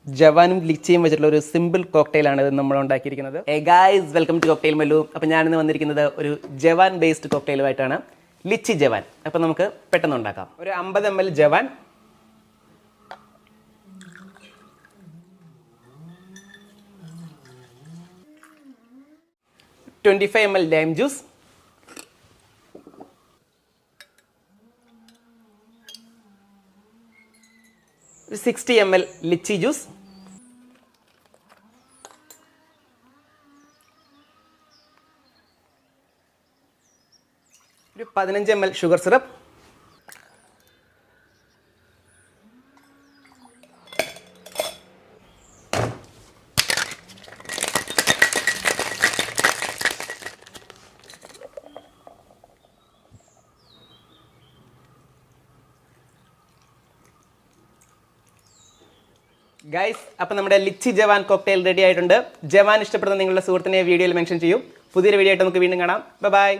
ജവാനും ലിച്ചിയും വെച്ചിട്ടുള്ള ഒരു സിമ്പിൾ കോക്ടെയിലാണ് ഇത് നമ്മൾ ഉണ്ടാക്കിയിരിക്കുന്നത്. ഗായ്സ്, വെൽക്കം ടു കോക്ടെയിൽ മെല്ലു. അപ്പോൾ ഞാനിന്ന് വന്നിരിക്കുന്നത് ഒരു ജവാൻ ബേസ്ഡ് കോക്ടെയിലുമായിട്ടാണ്, ലിച്ചി ജവാൻ. അപ്പോൾ നമുക്ക് പെട്ടെന്ന് ഉണ്ടാക്കാം. ഒരു 50 ml Jawan, 25 ml lime juice, 60 ml lychee juice, ഒരു 15 ml ഷുഗർ സിറപ്പ്, ഗൈസ്. അപ്പോൾ നമ്മുടെ ലിച്ചി ജവാൻ കോക്ടെയിൽ റെഡി ആയിട്ടുണ്ട്. ജവാൻ ഇഷ്ടപ്പെടുന്ന നിങ്ങളുടെ സുഹൃത്തിനെ വീഡിയോയിൽ മെൻഷൻ ചെയ്യും. പുതിയൊരു വീഡിയോ ആയിട്ട് നമുക്ക് വീണ്ടും കാണാം. ബൈ.